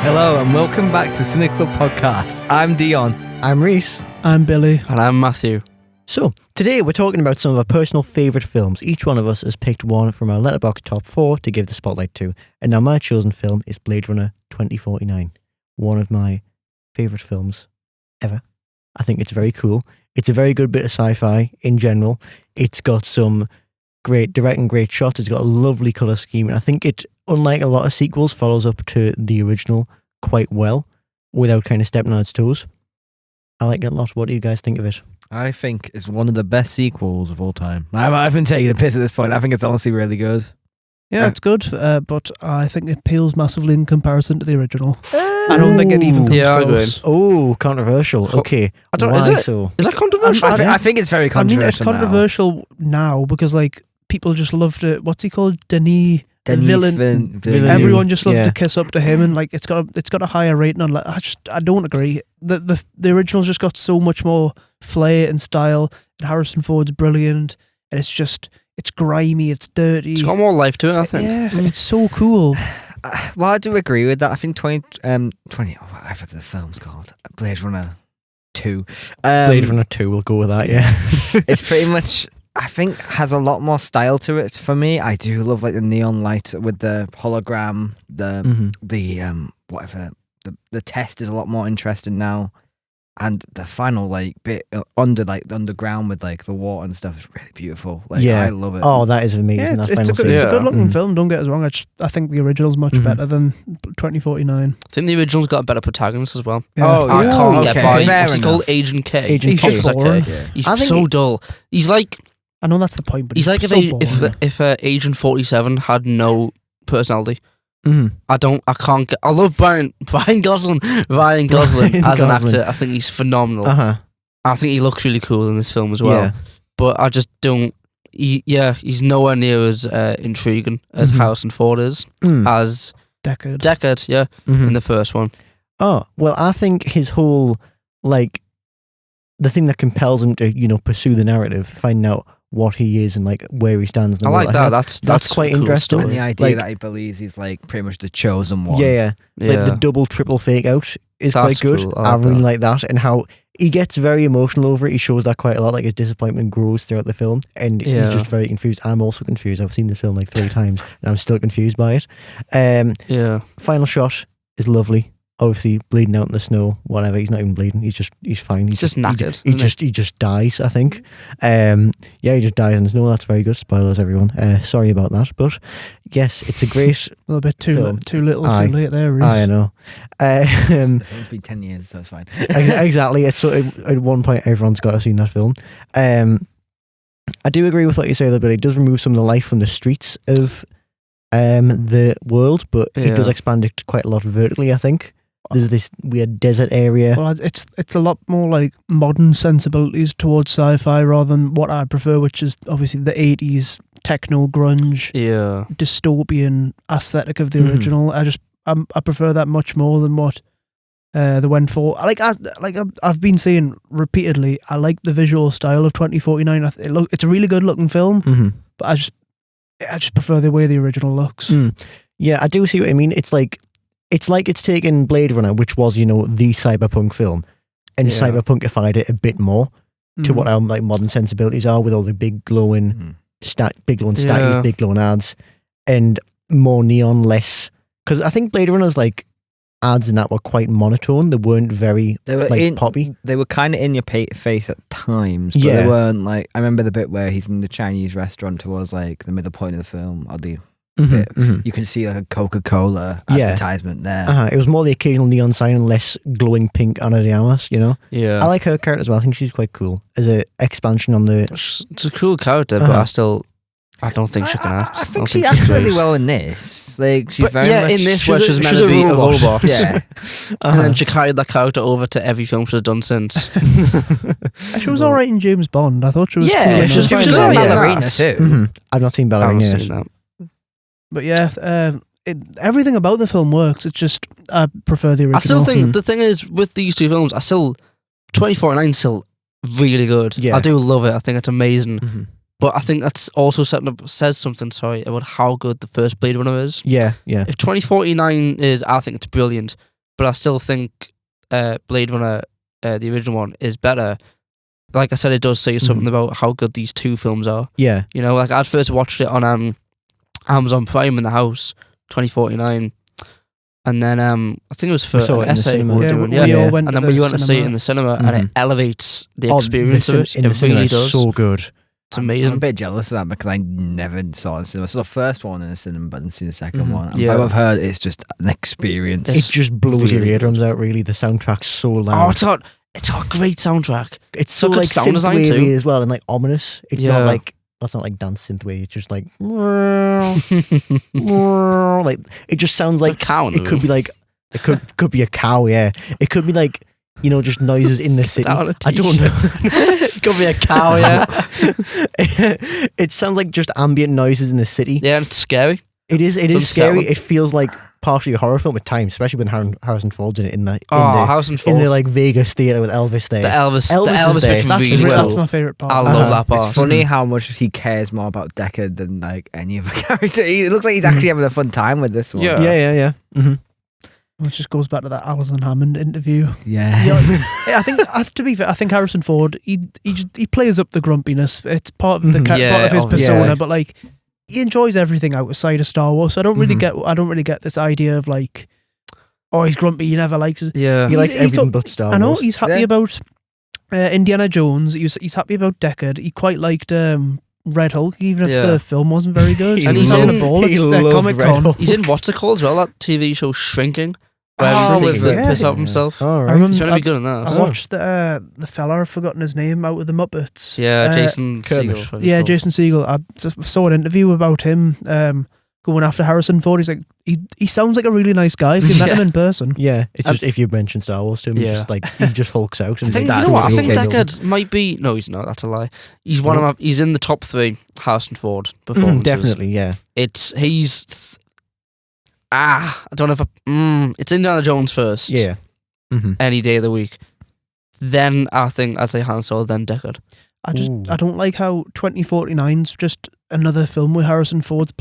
Hello and welcome back to CineClub podcast. I'm Dion. I'm Rhys. I'm Billy. And I'm Matthew. So, today we're talking about some of our personal favourite films. Each one of us has picked one from our Letterboxd top 4 to give the spotlight to. And now my chosen film is Blade Runner 2049. One of my favourite films ever. I think it's very cool. It's a very good bit of sci-fi in general. It's got some great directing, great shots. It's got a lovely colour scheme. And I think it, unlike a lot of sequels, follows up to the original quite well without kind of stepping on its toes. I like it a lot. What do you guys think of it? I think it's one of the best sequels of all time. I've been taking a piss at this point. I think it's honestly really good. Yeah, it's good, but I think it pales massively in comparison to the original. I don't think it even comes close. Oh, controversial. Okay. I don't. Why Is it? so? Is that controversial? I think it's very controversial. I mean, it's controversial now because like people just loved it. What's he called? Denis Villeneuve. Everyone just loved to kiss up to him, and like it's got a higher rating on. Like, I don't agree. The original's just got so much more flair and style. And Harrison Ford's brilliant, and it's grimy, it's dirty. It's got more life to it, I think. Yeah, it's so cool. Well, I do agree with that. I think 20 whatever the film's called, Blade Runner 2. Blade Runner 2, we'll go with that, yeah. It's pretty much, I think, has a lot more style to it for me. I do love like the neon light with the hologram, the test is a lot more interesting now. And the final like bit underground with like the water and stuff is really beautiful. Like, I love it. Oh, that is amazing. Yeah, it's a good looking film. Don't get us wrong. I think the original's much better than 2049. I think the original's got a better protagonist as well. Yeah. I can't get by. Fair What's he enough. called? Agent K. Agent K. He's so boring. Yeah. He's so dull. He's like. I know that's the point, but He's like so boring. if Agent 47 had no personality. Mm. I love Ryan Gosling as an actor. I think he's phenomenal. I think he looks really cool in this film as well. Yeah. But I just don't. He's nowhere near as intriguing as Harrison Ford is as Deckard. In the first one. Oh, well, I think his whole, like, the thing that compels him to, pursue the narrative, finding out what he is and like where he stands. In the world. That. That's quite cool interesting. And the idea like, that he believes he's like pretty much the chosen one. Yeah. Like the double, triple fake out is quite good. Cool. I really like that, and how he gets very emotional over it. He shows that quite a lot. Like his disappointment grows throughout the film, and he's just very confused. I'm also confused. I've seen the film like 3 times, and I'm still confused by it. Final shot is lovely. Obviously bleeding out in the snow, whatever. He's not even bleeding. He's fine. He's just knackered. He just dies, I think. He just dies in the snow. That's very good. Spoilers, everyone. Sorry about that, but yes, it's a great. A little bit too little, too late there. Rhys. I know. It's been 10 years, so it's fine. Exactly. It's at one point everyone's got to see that film. I do agree with what you say though, but it does remove some of the life from the streets of the world, but it does expand it quite a lot vertically, I think. There's this weird desert area. Well, it's a lot more like modern sensibilities towards sci-fi rather than what I prefer, which is obviously the 80s techno grunge, dystopian aesthetic of the original. I prefer that much more than what they went for. I've been saying repeatedly, I like the visual style of 2049. It's a really good looking film, but I just prefer the way the original looks. Yeah, I do see what I mean. It's like it's taken Blade Runner, which was, the cyberpunk film, and cyberpunkified it a bit more to what our like modern sensibilities are, with all the big glowing big glowing statues, big glowing ads, and more neon, less. Because I think Blade Runner's like ads in that were quite monotone. They weren't very poppy. They were kind of in your face at times, but they weren't like. I remember the bit where he's in the Chinese restaurant towards like the middle point of the film, or the bit. You can see like a Coca-Cola advertisement there. It was more the occasional neon sign and less glowing pink Ana de Armas, Yeah. I like her character as well. I think she's quite cool as an expansion on the. It's a cool character, but I don't think she can act. I think she acts really well in this. Like she's very much in this where she's meant to be a robot. Yeah. And then she carried that character over to every film she's done since. She was alright in James Bond. I thought she was cool. Yeah, she was in Ballerina too. I've not seen Ballerina yet. Seen that. But yeah, everything about the film works. It's just I prefer the original. I still think the thing is with these two films, 2049 is still really good. Yeah. I do love it. I think it's amazing. But I think that's also says something, about how good the first Blade Runner is. Yeah. If 2049 is, I think it's brilliant. but I still think Blade Runner, the original one, is better. Like I said, it does say something about how good these two films are. Yeah. You know, like I'd first watched it on Amazon Prime in the house, 2049. And then I think it was for an essay we were doing. We all went and then we went to see it in the cinema, and it elevates the experience of it. It really does. So good. It's amazing. I'm a bit jealous of that because I never saw it in the cinema. I saw the first one in the cinema, but I didn't see the second one. And Yeah. I've heard it's just an experience. It just blows your eardrums out, really. The soundtrack's so loud. Oh, it's got a great soundtrack. It's so good like sound design synth-wavy too. as well, and like ominous. It's not like that's not like dance synthwave. It's just like like it just sounds like cow. It could be like it could be a cow. Yeah, it could be like just noises in the city. I don't know. It could be a cow. Yeah, it sounds like just ambient noises in the city. Yeah, and it's scary. It is scary. It feels like partially a horror film at times, especially when Harrison Ford's in it in the Harrison Ford in the like Vegas theater with Elvis there. The Elvis is bit's there. really well. That's my favourite part. I love that part. It's funny how much he cares more about Deckard than like any other character. It looks like he's actually having a fun time with this one. Yeah. Mm-hmm. Which just goes back to that Alison Hammond interview. Yeah. I think, to be fair, I think Harrison Ford he plays up the grumpiness. It's part of the part of his persona, but like he enjoys everything outside of Star Wars. So I don't really get this idea of like, oh, he's grumpy. He never likes it. Yeah, he likes everything but Star Wars. I know he's happy about Indiana Jones. He's happy about Deckard. He quite liked Red Hulk, even if the film wasn't very good. And he's in the ball. It's Comic-Con. He's in what's it called as well? That TV show Shrinking. With the piss off himself. All right. He's trying to be good in that. I watched the fella, I've forgotten his name, out with the Muppets. Yeah, Jason Segel. Yeah, Jason Segel. I saw an interview about him going after Harrison Ford. He's like, he sounds like a really nice guy if you met him in person. Yeah, it's just if you mention Star Wars to him, just like he just hulks out. And I think Deckard might be. No, he's not. That's a lie. He's one of my. He's in the top 3 Harrison Ford performances. Definitely, yeah. I don't know if it's Indiana Jones first. Yeah. Any day of the week. Then I think I'd say Han Solo, then Deckard. I don't like how 2049's just another film where Harrison Ford's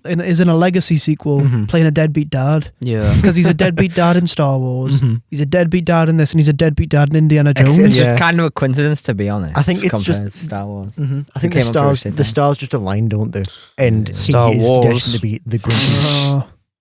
is in a legacy sequel, playing a deadbeat dad. Yeah. Because he's a deadbeat dad in Star Wars. He's a deadbeat dad in this, and he's a deadbeat dad in Indiana Jones. It's just kind of a coincidence, to be honest. I think it's compared just to Star Wars. I think the stars just align, don't they? And Star he is Wars. destined to be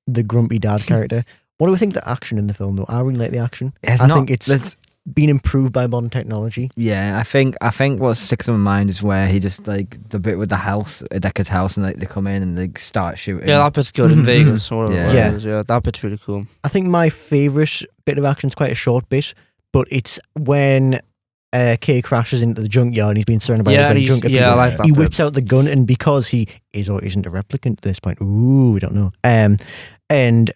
the grumpy dad character. What do we think the action in the film though? I really like the action. I think it's been improved by modern technology. Yeah, I think what sticks in my mind is where he just like the bit with the house, Deckard's house, and like they come in and they start shooting. Yeah, that bit's good in Vegas. Or Yeah, that bit's really cool. I think my favourite bit of action is quite a short bit, but it's when Kay crashes into the junkyard and he's being surrounded by these junkyard people. I like that he bit. whips out the gun, and because he is or isn't a replicant at this point, we don't know. And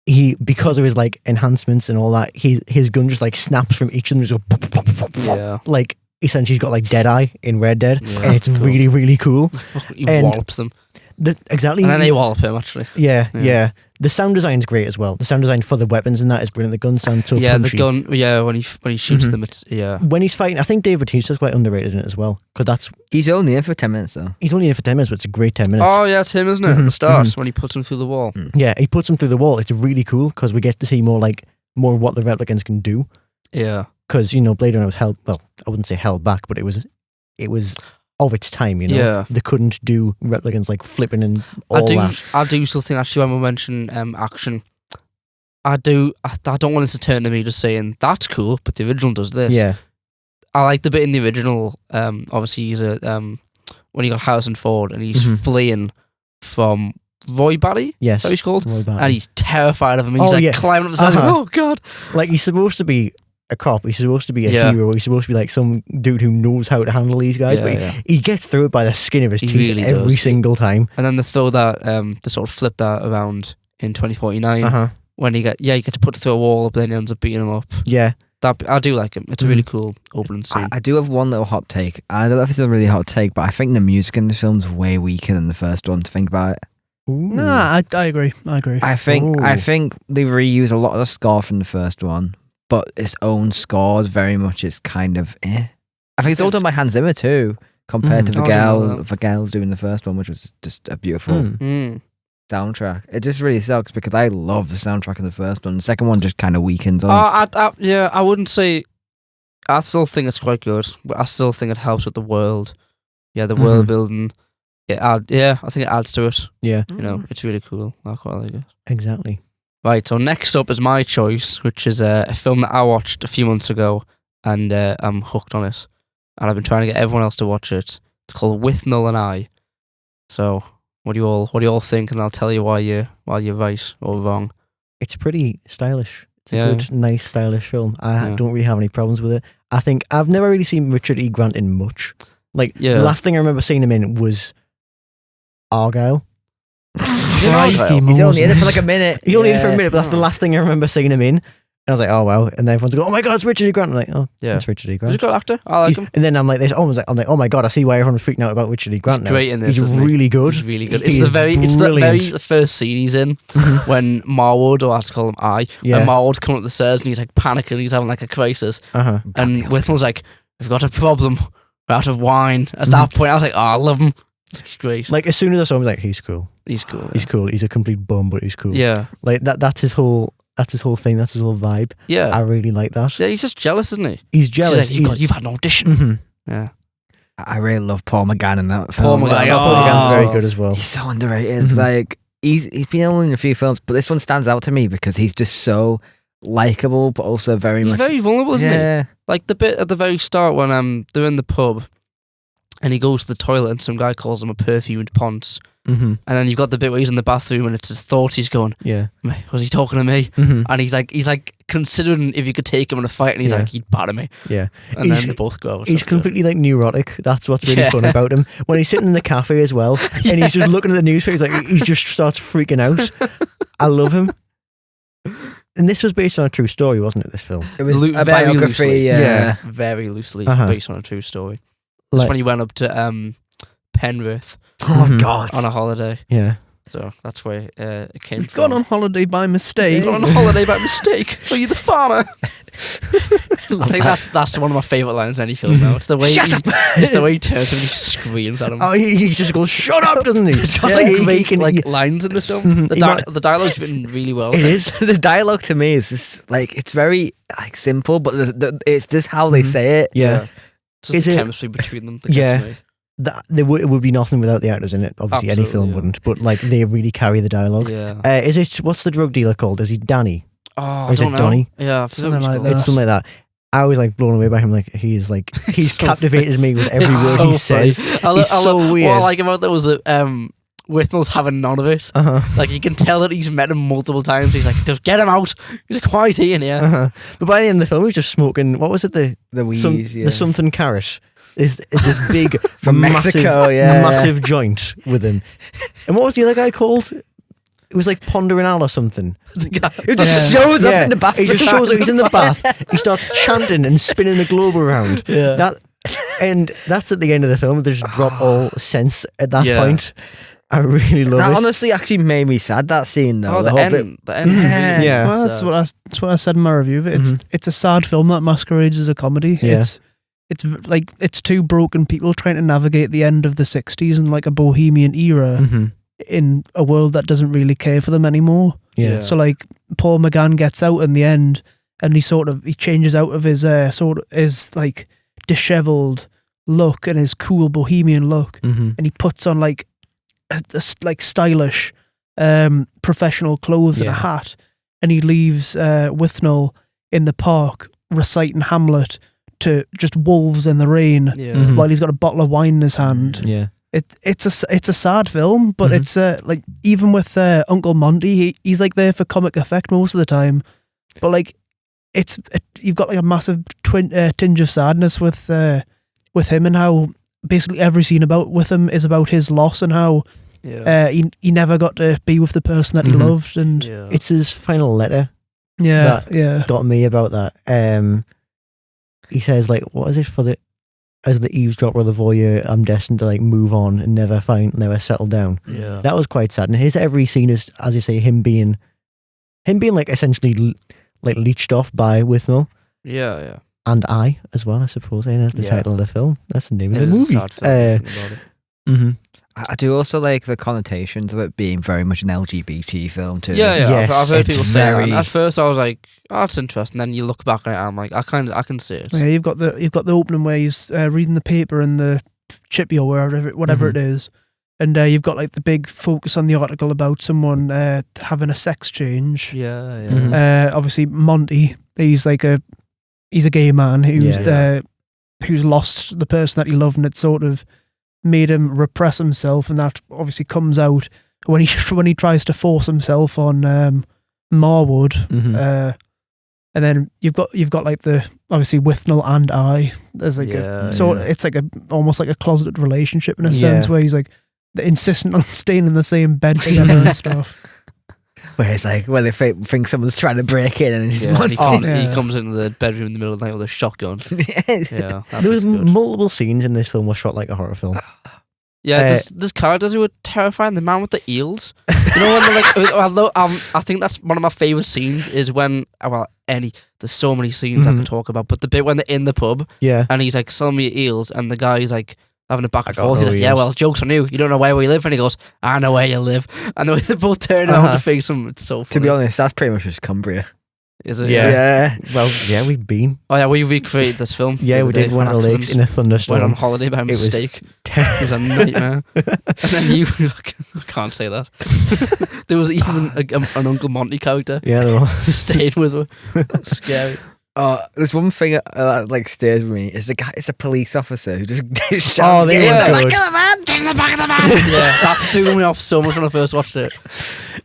he, because of his like enhancements and all that, his gun just like snaps from each of them. Just like essentially he's got like Deadeye in Red Dead, and it's really, really cool. He wallops them. Exactly. And then they wallop him, actually. Yeah. The sound design's great as well. The sound design for the weapons and that is brilliant. The gun sounds so punchy. The gun, when he shoots them, it's, When he's fighting, I think Dave Bautista's quite underrated in it as well, because he's only in for 10 minutes though. He's only in for 10 minutes, but it's a great 10 minutes. Oh yeah, it's him, isn't it? At the start, when he puts him through the wall. Yeah, he puts him through the wall. It's really cool, because we get to see more of what the replicants can do. Yeah. Because, Blade Runner was held, well, I wouldn't say held back, but it was of its time, Yeah. They couldn't do replicants like flipping and all that. I do still think, actually, when we mention action, I don't want this to turn to me just saying, that's cool, but the original does this. Yeah. I like the bit in the original, obviously he's when you got Harrison Ford and he's fleeing from Roy Batty? Yes. Is that what he's called? Roy Batty. And he's terrified of him. He's climbing up the stairs. Oh, God. Like, he's supposed to be a cop, he's supposed to be a hero, he's supposed to be like some dude who knows how to handle these guys, but he gets through it by the skin of his teeth really every single time. And then they throw that, they sort of flip that around in 2049 when you get to put it through a wall, but then he ends up beating him up. Yeah. I do like him. It's a really cool opening scene. I do have one little hot take. I don't know if it's a really hot take, but I think the music in the film's way weaker than the first one, to think about it. Ooh. Nah, I agree. I think they reuse a lot of the score from the first one, but its own score is very much, it's kind of I think it's all done by Hans Zimmer too, compared to Vergel's doing the first one, which was just a beautiful soundtrack. It just really sucks because I love the soundtrack in the first one. The second one just kind of weakens on. I wouldn't say. I still think it's quite good, but I still think it helps with the world. Yeah, the world building. I think it adds to it. Yeah, it's really cool. I quite like it. Exactly. Right, so next up is my choice, which is a film that I watched a few months ago, and I'm hooked on it. And I've been trying to get everyone else to watch it. It's called With Null and I. So, what do you all think? And I'll tell you why you're right or wrong. It's pretty stylish. It's a good, nice, stylish film. I don't really have any problems with it. I think I've never really seen Richard E. Grant in much. The last thing I remember seeing him in was Argyle. He's only in it for like a minute. He's only in it for a minute, but that's the last thing I remember seeing him in. And I was like, oh wow. And then everyone's going, oh my god, it's Richard E. Grant. I'm like, oh, it's Richard E. Grant. He's a good actor. I like him. And then I'm like, I'm like, oh my god, I see why everyone's freaking out about Richard E. Grant now. Great in this. He's really good. He's really good. It's the very first scene he's in when Marwood, or I have to call him when Marwood's coming up the stairs and he's like panicking, he's having like a crisis. And Withnell's like, we've got a problem. We're out of wine. At that point, I was like, oh, I love him. He's great. Like, as soon as I saw him, I was like, he's cool. He's cool. He's cool. He's a complete bum, but he's cool. Yeah. Like, that's his whole thing. That's his whole vibe. Yeah. I really like that. Yeah, he's just jealous, isn't he? He's jealous. You've had an audition. Yeah. I really love Paul McGann in that Paul film. McGann's very good as well. He's so underrated. Like, he's been only in a few films, but this one stands out to me because he's just so likable, but also he's very vulnerable, isn't he? Like the bit at the very start when they're in the pub and he goes to the toilet and some guy calls him a perfumed ponce. And then you've got the bit where he's in the bathroom and it's his thought he's going, was he talking to me? And he's like considering if you could take him in a fight, and he's like, he'd batter me. Yeah. And then they both go out. He's completely like neurotic. That's what's really fun about him. When he's sitting in the cafe as well and he's just looking at the newspaper, he just starts freaking out. I love him. And this was based on a true story, wasn't it, this film? It was a biography. Very loosely based on a true story. That's when he went up to Penrith on a holiday. Yeah. So that's where it came from. Gone on holiday by mistake. Gone on holiday by mistake. Are you the farmer? I think that's one of my favourite lines in any film now. It's the way it's the way he turns and he screams at him. Oh, he just goes, "Shut up!" doesn't he? It's got like lines in this film. The dialogue's written really well. It is. The dialogue to me is just like, it's very like simple, but it's just how they say it. Yeah. Just the chemistry between them that gets me. It would be nothing without the actors in it. Obviously, any film wouldn't. But like, they really carry the dialogue. Yeah. What's the drug dealer called? Is he Danny? Oh, or is it Donny? Yeah, something like that. It's something like that. I was like blown away by him. Like, he's so captivated me with every word he says. He's so weird. What I like about that was that Withnell's having none of it. Like, you can tell that he's met him multiple times. He's like, just get him out. He's like, why is he in here? But by the end of the film, he's just smoking. What was it? The weed. The something carrot. Is this big from Mexico, massive joint with him. And what was the other guy called? It was like Pondering Al or something. It just shows up in the bath. He just shows up. He's in the bath. He starts chanting and spinning the globe around. And that's at the end of the film. They just drop all sense at that point. I really love it. That honestly actually made me sad, that scene though. The end. Yeah. Well, that's what I said in my review of it. It's a sad film that masquerades as a comedy. Yeah. It's two broken people trying to navigate the end of the 60s and like a bohemian era in a world that doesn't really care for them anymore. Yeah. So like Paul McGann gets out in the end and he changes out of his his like dishevelled look and his cool bohemian look, and he puts on like stylish professional clothes and a hat, and he leaves Withnell in the park reciting Hamlet to just wolves in the rain while he's got a bottle of wine in his hand. Yeah. It's a sad film, but it's like, even with Uncle Monty, he's like there for comic effect most of the time, but like you've got like a massive tinge of sadness with him, and how basically every scene with him is about his loss and how he never got to be with the person that he loved, and it's his final letter. Got me about that. He says, like, what is it, as the eavesdropper of the voyeur, I'm destined to like move on and never settle down. Yeah, that was quite sad. And his every scene is, as you say, him being like essentially like leeched off by Withnell. Yeah. And I as well, I suppose. That's the title of the film. That's the name of the movie. Sad film, I do also like the connotations of it being very much an LGBT film too. Yeah. Yes, I've heard people say that. very- And at first, I was like, "Oh, that's interesting." Then you look back at it, and I'm like, I can see it. Yeah, you've got the opening where he's reading the paper in the chippy or whatever it is, and you've got like the big focus on the article about someone having a sex change. Yeah. Obviously, Monty, he's a gay man who's lost the person that he loved, and it sort of made him repress himself, and that obviously comes out when he tries to force himself on Marwood. And then you've got like the obviously Withnell and I. There's like it's like almost like a closeted relationship in a sense, where he's like insistent on staying in the same bed together and stuff. Where it's like, well, they think someone's trying to break in, and he's he comes into the bedroom in the middle of the night with a shotgun. Yeah, there was multiple scenes in this film were shot like a horror film. Yeah, there's characters who were terrifying. The man with the eels. You know when they're like, I think that's one of my favourite scenes is when, there's so many scenes I could talk about, but the bit when they're in the pub, and he's like, "Sell me your eels," and the guy's like having a back and forth. He's like, "Yeah, well, joke's on you. You don't know where we live," and he goes, "I know where you live," and the way they both turn around to face him, it's so funny. To be honest, that's pretty much just Cumbria. Is it? Yeah. Well, yeah, we've been. Oh yeah, we recreated this film. Yeah, we did. Went to the lakes in a thunderstorm. Went on holiday by mistake. It was a nightmare. And then you, I can't say that. There was even an Uncle Monty character. Yeah, there was. Stayed with her. That's scary. There's one thing that like stays with me is the police officer who just shouts, they "Get in were the good. back of the van! Get in the back of the van!" Yeah, that threw me off so much when I first watched it.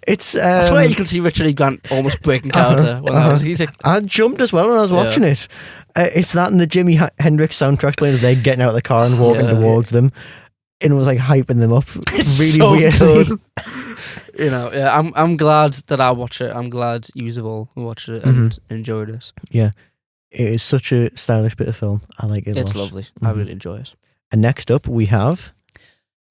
It's I swear you can see Richard E. Grant almost breaking character. He's like, I jumped as well when I was watching it. It's that and the Jimi Hendrix soundtrack playing as they're getting out of the car and walking towards them. And it was like hyping them up. It's really so weird. Good. I'm glad that I watch it. I'm glad you have all watched it and enjoyed it. Yeah. It is such a stylish bit of film. I like it a lot. It's lovely. I really enjoy it. And next up we have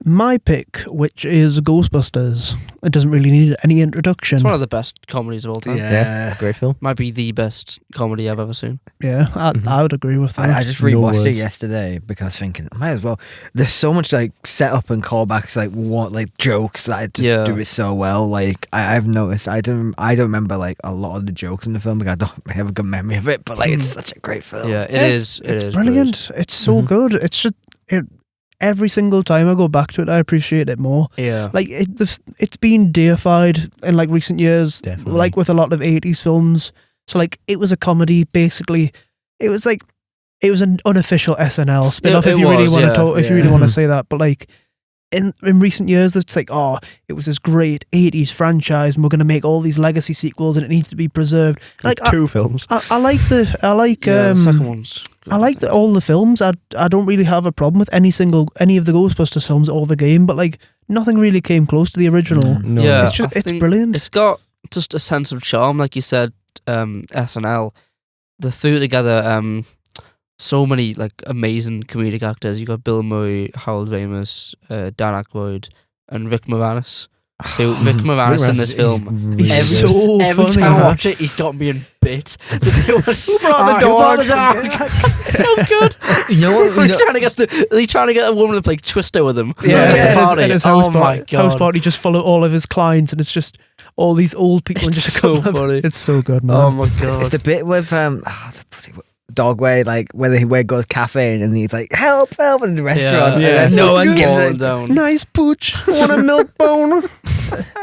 my pick, which is Ghostbusters. It doesn't really need any introduction. It's one of the best comedies of all time. Yeah, great film. Might be the best comedy I've ever seen. Yeah, I would agree with that. I just rewatched it yesterday because I was thinking, I might as well. There's so much like setup and callbacks, like jokes that I just do it so well. Like I've noticed, I don't remember like a lot of the jokes in the film. Like I don't have a good memory of it, but like it's such a great film. Yeah, it is. It is brilliant. Good. It's so good. It's just every single time I go back to it, I appreciate it more. Yeah, like it's been deified in like recent years, like with a lot of 80s films. So like it was a comedy, basically. It was an unofficial SNL spin-off, if you really want to talk, if you really want to say that. But like in recent years, it's like, oh, it was this great 80s franchise, and we're going to make all these legacy sequels, and it needs to be preserved. Like two films. I like the second one's good. I like all the films. I don't really have a problem with any of the Ghostbusters films or the game, but like nothing really came close to the original. No. Yeah, it's brilliant. It's got just a sense of charm, like you said. SNL, they threw together so many like amazing comedic actors. You got Bill Murray, Harold Ramis, Dan Aykroyd, and Rick Moranis. Rick Moranis in this film, every time I watch it, he's got me in bits. Who brought the dog? So good. You know what? He's trying to get a woman to play Twister with him. At his house my God. House party, just follow all of his clients, and it's just all these old people. It's just so funny. It's so good, man. Oh my God. It's the bit with dog way, like where he goes cafe and he's like help in the restaurant. And no one gives it down. Nice pooch, want a milk bone?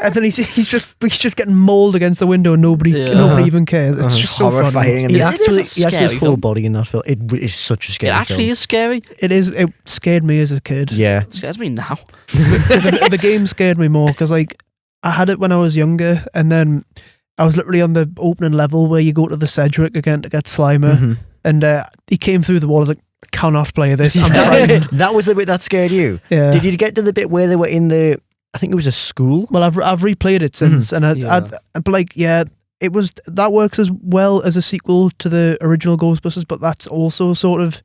And then he's just getting mauled against the window and nobody even cares. It's just so horrifying. He actually has full body in that film. It is such a scary film. It actually is scary. It is. It scared me as a kid. Yeah, it scares me now. The game scared me more because like I had it when I was younger, and then I was literally on the opening level where you go to the Sedgwick again to get Slimer, and he came through the wall. I was like, I cannot play this. I'm frightened. That was the bit that scared you. Yeah. Did you get to the bit where they were in the? I think it was a school. Well, I've replayed it since, and but like, it was that works as well as a sequel to the original Ghostbusters, but that's also sort of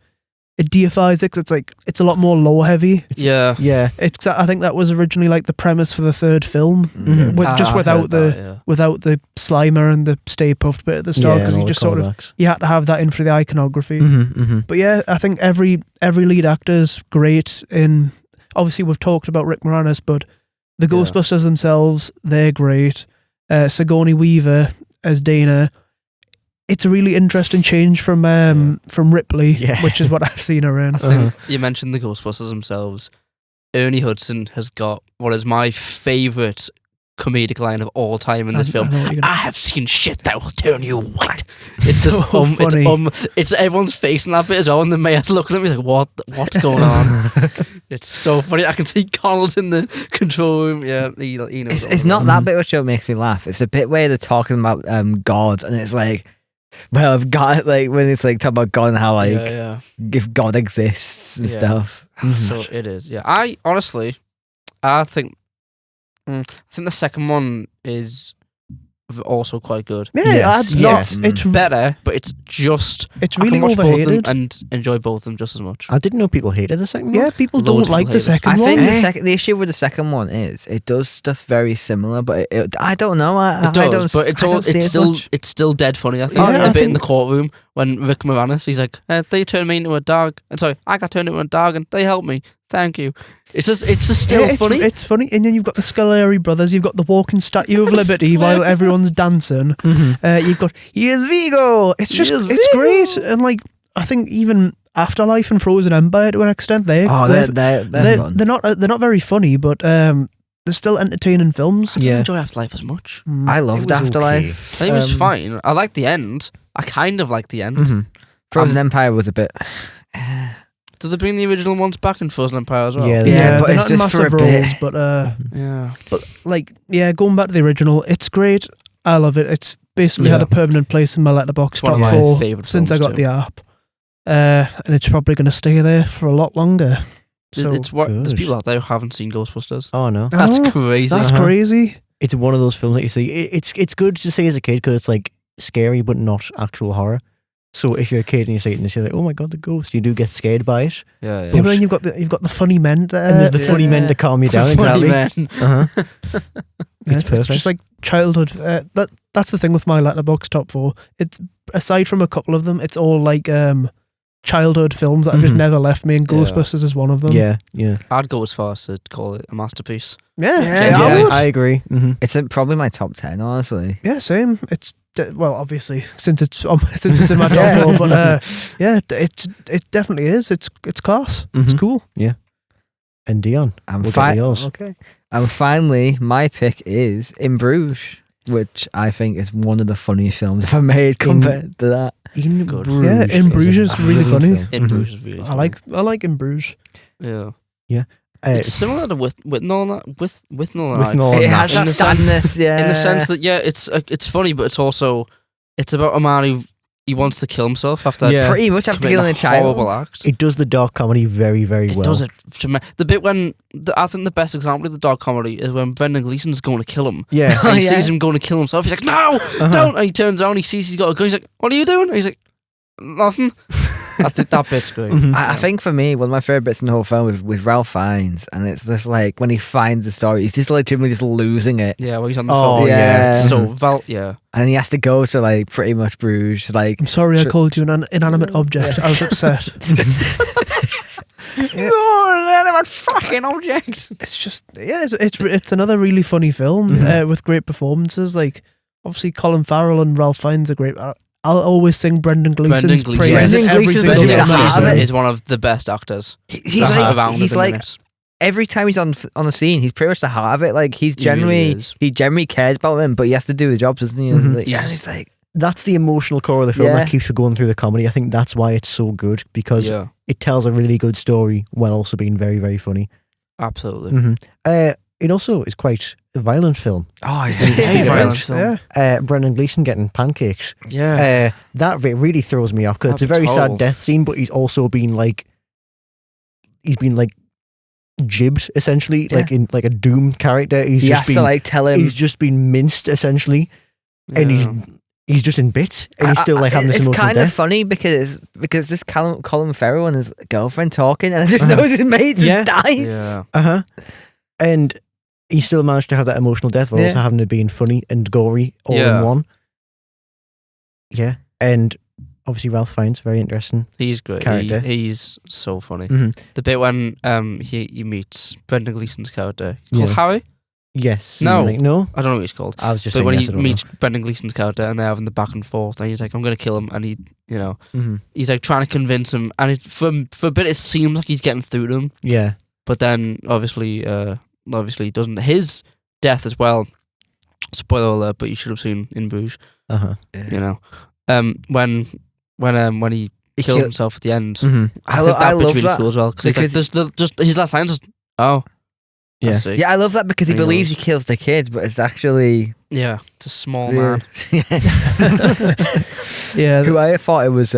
it deifies it 'cause it's a lot more lore heavy. Yeah. I think that was originally like the premise for the third film, without the Slimer and the Stay Puft bit at the start, because you just sort of you had to have that in for the iconography. But yeah, I think every lead actor's great in. obviously we've talked about Rick Moranis, but the Ghostbusters themselves, they're great. Sigourney Weaver as Dana. It's a really interesting change from Ripley, which is what I've seen her in. I think you mentioned the Ghostbusters themselves. Ernie Hudson has got what is my favourite comedic line of all time in this film. I have seen shit that will turn you white. It's so just funny. It's everyone's face in that bit as well, and the mayor's looking at me like, what's going on? It's so funny. I can see Connell's in the control room. Yeah, he knows. It's not that bit which makes me laugh. It's a bit where they're talking about God, and it's like, well, I've got like when it's like talking about God and how like if God exists and stuff. So it is. Yeah, I think the second one is also quite good. Yeah, it's better, but it's really I can watch both of them overhated and enjoy both of them just as much. I didn't know people hated the second one. Yeah, people Loads don't like the second one. I think the issue with the second one is it does stuff very similar, but I don't know. It's still dead funny. I think the bit in the courtroom when Rick Moranis, he's like, they turned me into a dog, and sorry, I got turned into a dog, and they helped me. Thank you. It's just still funny. It's funny, and then you've got the Scolari brothers. You've got the walking Statue of Liberty while everyone's dancing. You've got here's Vigo. It's great, and like I think even Afterlife and Frozen Empire to an extent, they're not very funny, but they're still entertaining films. I didn't enjoy Afterlife as much. I loved Afterlife. Okay. I think it was fine. I liked the end. I kind of liked the end. Frozen Empire was a bit. Did they bring the original ones back in Frozen Empire as well? Yeah, but they're it's not just for a massive roles, bit. but going back to the original, it's great. I love it. It's basically had a permanent place in my Letterboxd top 4 since I got the app, and it's probably going to stay there for a lot longer. So there's people out there who haven't seen Ghostbusters. Oh no, that's crazy. That's crazy. It's one of those films that you see. It's good to see as a kid because it's like scary but not actual horror. So if you're a kid and you see it and you say like, "Oh my god, the ghost," you do get scared by it. Yeah. But then you've got the funny men, and there's the funny men to calm you down. Exactly. It's perfect. It's just like childhood. That's the thing with my Letterboxd top 4. It's aside from a couple of them, it's all like childhood films that have just never left me, and Ghostbusters is one of them. Yeah. I'd go as far as to call it a masterpiece. I agree. It's probably my top 10, honestly. Yeah, same. It's well, obviously since it's in my top 4, but it definitely is. It's class. It's cool. Yeah. And Dion, we'll get yours. Okay. And finally, my pick is In Bruges, which I think is one of the funniest films ever made compared to that. In Bruges. Yeah, In Bruges is really funny. In Bruges is really funny. I like In Bruges. Yeah. It's similar to with Nolan. With Nolan. It has that sadness, in the sense that it's funny, but it's about a man who he wants to kill himself after pretty much after killing a child. Horrible act. It does the dark comedy very, very well. It does it. The bit when I think the best example of the dark comedy is when Brendan Gleeson's going to kill him. Yeah, and he sees him going to kill himself. He's like, "No, don't!" And he turns around. He sees he's got a gun. He's like, "What are you doing?" And he's like, "Nothing." That bit's great. I think for me, one of my favourite bits in the whole film was with Ralph Fiennes, and it's just like when he finds the story, he's just legitimately just losing it. Yeah, well, he's on the phone. It's so and he has to go to like pretty much Bruges. Like, I'm sorry, I called you an inanimate object. I was upset. You're an inanimate fucking object. It's just it's another really funny film with great performances. Like obviously Colin Farrell and Ralph Fiennes are great. I'll always sing Brendan Gleeson's praises every single time. Is one of the best actors. He's like every time he's on a scene, he's pretty much the heart of it. Like he generally cares about him, but he has to do the job, doesn't he? He's like, that's the emotional core of the film that keeps you going through the comedy. I think that's why it's so good, because it tells a really good story while also being very, very funny. Absolutely. It also is quite a violent film. Oh, it's very violent film. Brendan Gleeson getting pancaked. Yeah. That bit really throws me off because it's a very sad death scene, but he's also been like, jibbed essentially, like in like a Doom character. He has to like tell him he's just been minced essentially, and he's just in bits, and he's still like having this emotional death. It's kind of funny because this Colin Farrell and his girlfriend talking, and I just know his mate just dies. Yeah. And he still managed to have that emotional death while also having it being funny and gory all in one. Yeah, and obviously Ralph Fiennes, very interesting. He's great. Character. He's so funny. Mm-hmm. The bit when he meets Brendan Gleeson's character. He's called Harry? Yes. No. No? I don't know what he's called. I was just But when saying he meets Brendan Gleeson's character and they're having the back and forth, and he's like, I'm going to kill him. And he, he's like trying to convince him. And for a bit, it seems like he's getting through to him. Yeah. But then, obviously, he doesn't. His death as well, spoiler alert, but you should have seen In Bruges. Uh-huh. Yeah. When he killed himself at the end. Mm-hmm. I think that bit's really cool as well. Because just his last line is, yeah. Yeah, I love that because he believes he kills the kid, but it's actually... Yeah, it's a small man. Yeah. Who I thought it was...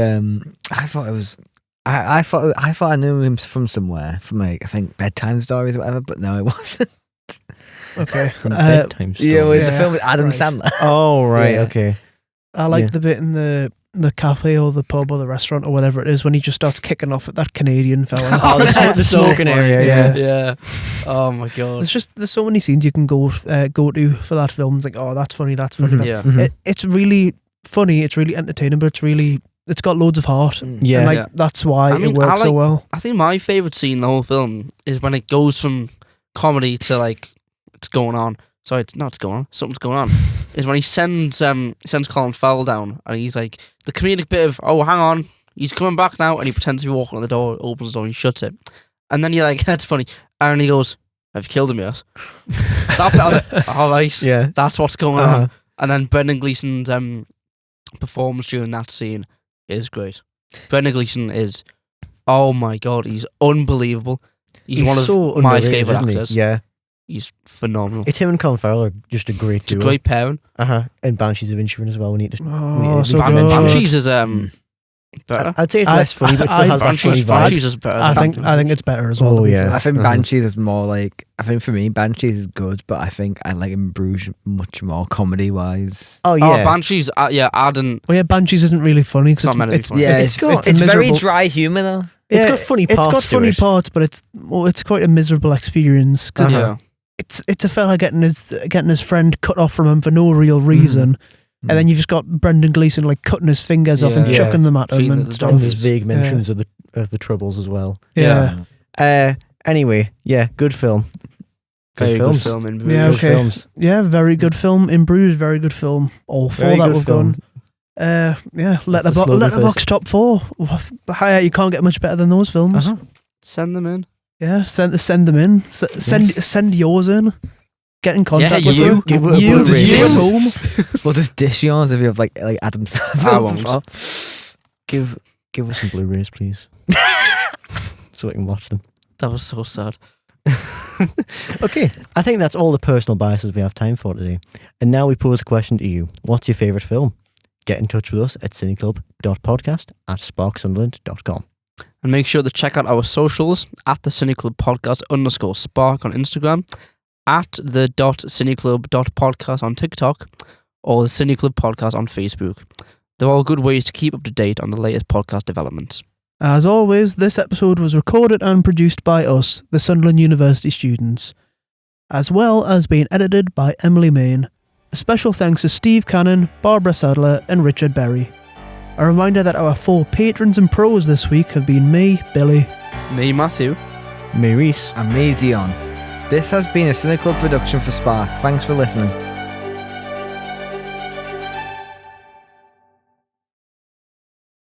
I thought I knew him from somewhere, from like, I think Bedtime Stories or whatever, but no, it wasn't. Okay. From Bedtime Stories. Yeah, it was the film with Adam Sandler. Oh, right, Yeah. okay. I like the bit in the cafe or the pub or the restaurant or whatever it is when he just starts kicking off at that Canadian fella. The smoking area, yeah. Oh my god. There's so many scenes you can go to for that film. It's like, oh, that's funny. Mm-hmm. Yeah. Mm-hmm. It's really funny. It's really entertaining, but it's got loads of heart. Yeah. And that's why it works so well. I think my favourite scene in the whole film is when it goes from comedy to like, it's going on. Sorry, it's going on. Something's going on. Is when he sends Colin Farrell down, and he's like the comedic bit of, oh, hang on, he's coming back now, and he pretends to be walking on the door, opens the door, and he shuts it, and then you're like, that's funny, and he goes, have you killed him yet? That bit, I was like, all right, yeah, that's what's going on. And then Brendan Gleeson's performance during that scene is great. Brendan Gleeson is, oh my god, he's unbelievable. He's one of my favourite actors. Yeah. He's phenomenal. It's him and Colin Farrell are just a great duo. It's a great pairing. And Banshees of Inisherin as well. We need to. Banshees is better. I'd say it's less funny, but it still has that funny vibe. Banshees is better. I think it's better as well. Oh yeah. I think Banshees is more like. I think for me, Banshees is good, but I think I like In Bruges much more comedy wise. Oh yeah. Banshees. Adding. Oh yeah, Banshees isn't really funny because it's not meant to be funny. Yeah, it's very miserable. Dry humour though. It's got funny parts. It's got funny parts, but it's quite a miserable experience. Yeah. It's a fella getting his friend cut off from him for no real reason, and then you've just got Brendan Gleeson like cutting his fingers off and chucking them at him and stuff. And there's vague mentions of the troubles as well. Yeah. Anyway, yeah, good film. Very good film in Bruges. Yeah, okay. Films. Yeah, very good film in Bruges. Very good film. All four Very that good we've film. done. Letterboxd top 4. You can't get much better than those films. Send them in. Yeah, send them in. Send yours in. Get in contact with you. them. You at home. Well, just dish yours if you have like Adam Sandler. I won't. Give us some Blu-rays, please, so we can watch them. That was so sad. Okay, I think that's all the personal biases we have time for today. And now we pose a question to you. What's your favourite film? Get in touch with us at cineclub.podcast@sparksunderland.com. And make sure to check out our socials at the CineClub Podcast _Spark on Instagram, at the .cineclub.podcast on TikTok, or the CineClub Podcast on Facebook. They're all good ways to keep up to date on the latest podcast developments. As always, this episode was recorded and produced by us, the Sunderland University students, as well as being edited by Emily Main. A special thanks to Steve Cannon, Barbara Sadler, and Richard Berry. A reminder that our 4 patrons and pros this week have been me, Billy, Me, Matthew, me, Rhys, and me, Dion. This has been a CineClub production for Spark. Thanks for listening.